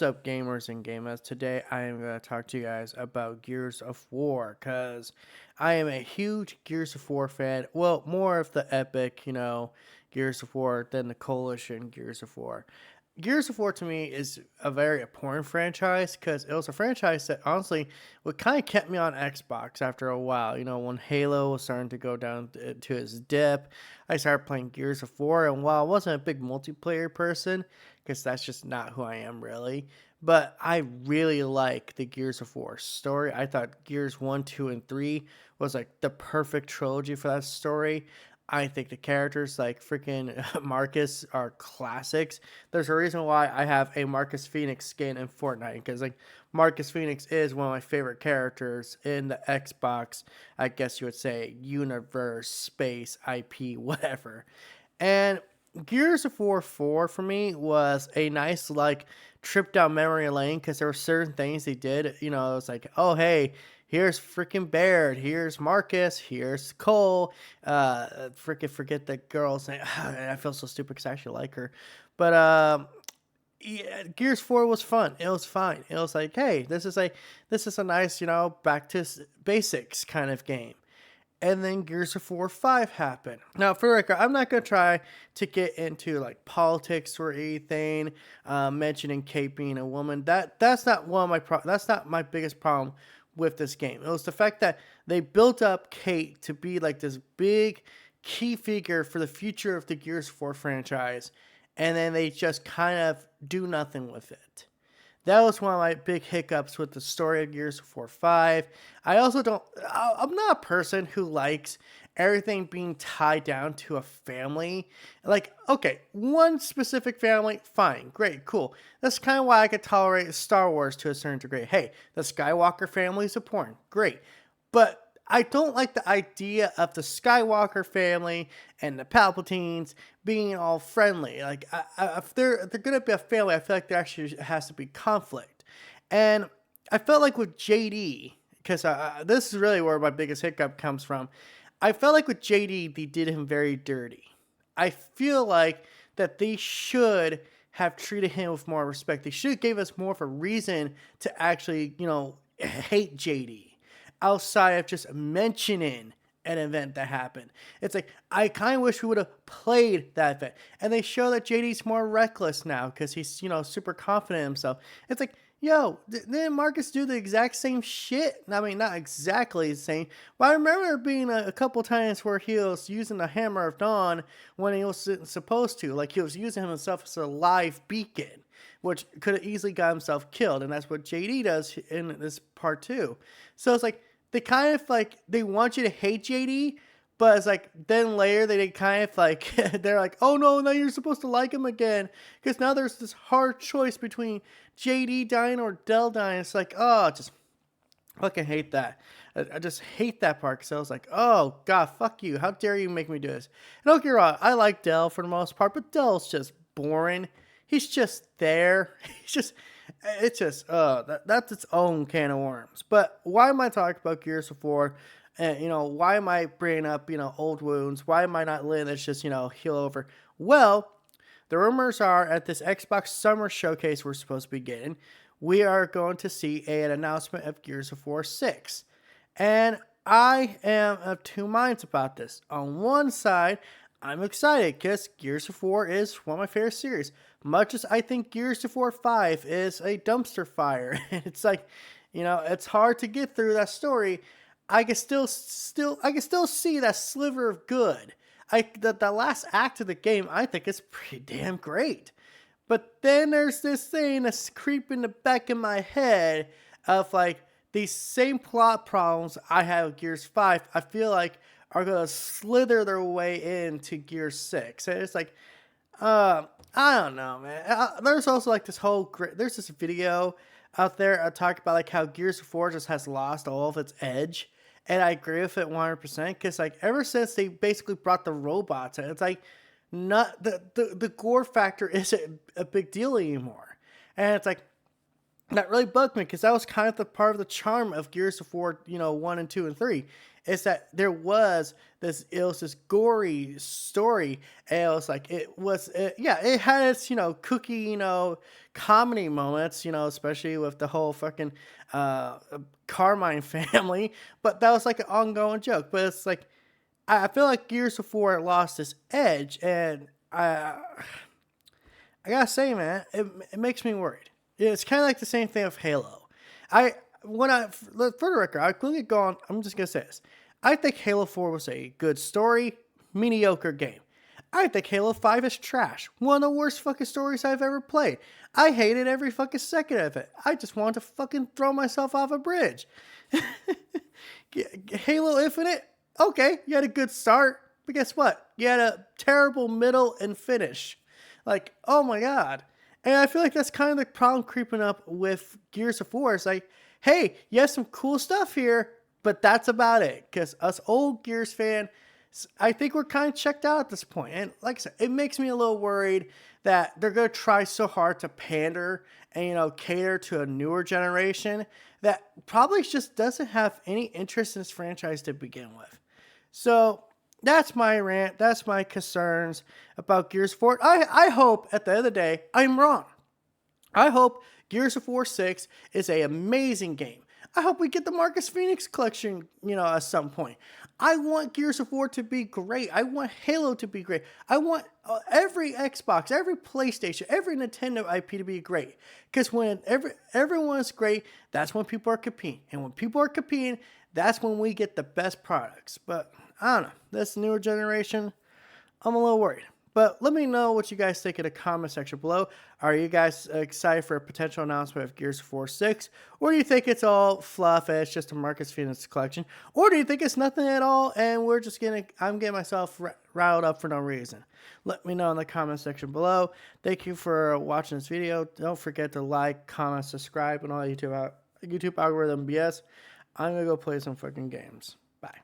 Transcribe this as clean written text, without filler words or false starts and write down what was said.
What's up, gamers and gamers? Today I am going to talk to you guys about Gears of War because I am a huge Gears of War fan. Well, more of the epic, Gears of War than the Coalition Gears of War. Gears of War to me is a very important franchise because it was a franchise that honestly what kind of kept me on Xbox after a while. When Halo was starting to go down to its dip, I started playing Gears of War, and while I wasn't a big multiplayer person, because that's just not who I am really. But I really like the Gears of War story. I thought Gears 1, 2, and 3 was like the perfect trilogy for that story. I think the characters like freaking Marcus are classics. There's a reason why I have a Marcus Phoenix skin in Fortnite because like Marcus Phoenix is one of my favorite characters in the Xbox, I guess you would say, universe, space, IP, whatever. And Gears of War 4 for me was a nice like trip down memory lane because there were certain things they did. It was like, oh hey, here's freaking Baird, here's Marcus, here's Cole. Freaking forget the girl's name. I feel so stupid because I actually like her. But yeah, Gears 4 was fun. It was fine. It was like, hey, this is a nice, back to basics kind of game. And then Gears of War 5 happened. Now, for the record, I'm not going to try to get into like politics or anything, mentioning Kate being a woman. That's not one of that's not my biggest problem with this game. It was the fact that they built up Kate to be like this big key figure for the future of the Gears of War franchise, and then they just kind of do nothing with it. That was one of my big hiccups with the story of Gears of War 5. I also don't, I'm not a person who likes everything being tied down to a family. Like, okay, one specific family, fine, great, cool. That's kind of why I could tolerate Star Wars to a certain degree. Hey, the Skywalker family is important, great. But I don't like the idea of the Skywalker family and the Palpatines being all friendly. Like, if they're gonna be a family, I feel like there actually has to be conflict. And I felt like with JD, because this is really where my biggest hiccup comes from. I felt like with JD, they did him very dirty. I feel like that they should have treated him with more respect. They should have gave us more of a reason to actually, hate JD outside of just mentioning an event that happened. It's like I kind of wish we would have played that event. And they show that JD's more reckless now because he's super confident in himself. It's like, yo, didn't Marcus do the exact same shit? I mean, not exactly the same, but I remember there being a couple times where he was using the Hammer of Dawn when he wasn't supposed to. Like he was using himself as a live beacon, which could have easily got himself killed. And that's what JD does in this part too. So it's like they kind of like they want you to hate JD, but it's like then later they kind of like they're like, oh no, now you're supposed to like him again because now there's this hard choice between JD dying or Dell dying. It's like, oh, just fucking hate that. I just hate that part because I was like, oh god, fuck you, how dare you make me do this? And don't get me wrong, I like Dell for the most part, but Dell's just boring. He's just there. He's just it's just that's its own can of worms. But why am I talking about Gears of War? And why am I bringing up old wounds? Why am I not letting this just heal over? Well, the rumors are at this Xbox Summer Showcase we're supposed to be getting, we are going to see an announcement of Gears of War 6. And I am of two minds about this. On one side, I'm excited because Gears of War is one of my favorite series. Much as I think Gears of War 5 is a dumpster fire. It's like, it's hard to get through that story. I can still see that sliver of good. The last act of the game I think is pretty damn great. But then there's this thing that's creeping in the back of my head of like these same plot problems I have with Gears 5, I feel like are gonna slither their way into Gears 6. And it's like, I don't know, man. There's also like there's this video out there talking about like how Gears of War just has lost all of its edge. And I agree with it 100% because like ever since they basically brought the robots in, it's like not the gore factor isn't a big deal anymore. And it's like that really bugged me because that was kind of the part of the charm of Gears of War, 1 and 2 and 3, is that it was this gory story, and it was like it had its cookie comedy moments, especially with the whole fucking uh Carmine family, but that was like an ongoing joke. But it's like I feel like Gears of War lost its edge, and I gotta say, man, it makes me worried. It's kind of like the same thing with Halo. I when I For the record, I quickly go on. I'm just gonna say this. I think Halo 4 was a good story, mediocre game. I think Halo 5 is trash. One of the worst fucking stories I've ever played. I hated every fucking second of it. I just wanted to fucking throw myself off a bridge. Halo Infinite, okay, you had a good start, but guess what? You had a terrible middle and finish. Like, oh my god. And I feel like that's kind of the problem creeping up with Gears of War. It's like, hey, you have some cool stuff here, but that's about it. Because us old Gears fans, I think we're kind of checked out at this point. And like I said, it makes me a little worried that they're going to try so hard to pander and, cater to a newer generation that probably just doesn't have any interest in this franchise to begin with. So that's my rant. That's my concerns about Gears of War. I hope at the end of the day I'm wrong. I hope Gears of War 6 is an amazing game. I hope we get the Marcus Phoenix collection, at some point. I want Gears of War to be great. I want Halo to be great. I want every Xbox, every PlayStation, every Nintendo IP to be great. Because when everyone is great, that's when people are competing. And when people are competing, that's when we get the best products. But I don't know. This newer generation, I'm a little worried. But let me know what you guys think in the comment section below. Are you guys excited for a potential announcement of Gears of War 6? Or do you think it's all fluff and it's just a Marcus Phoenix collection? Or do you think it's nothing at all and I'm getting myself riled up for no reason? Let me know in the comment section below. Thank you for watching this video. Don't forget to like, comment, subscribe, and all YouTube algorithm BS. I'm going to go play some fucking games. Bye.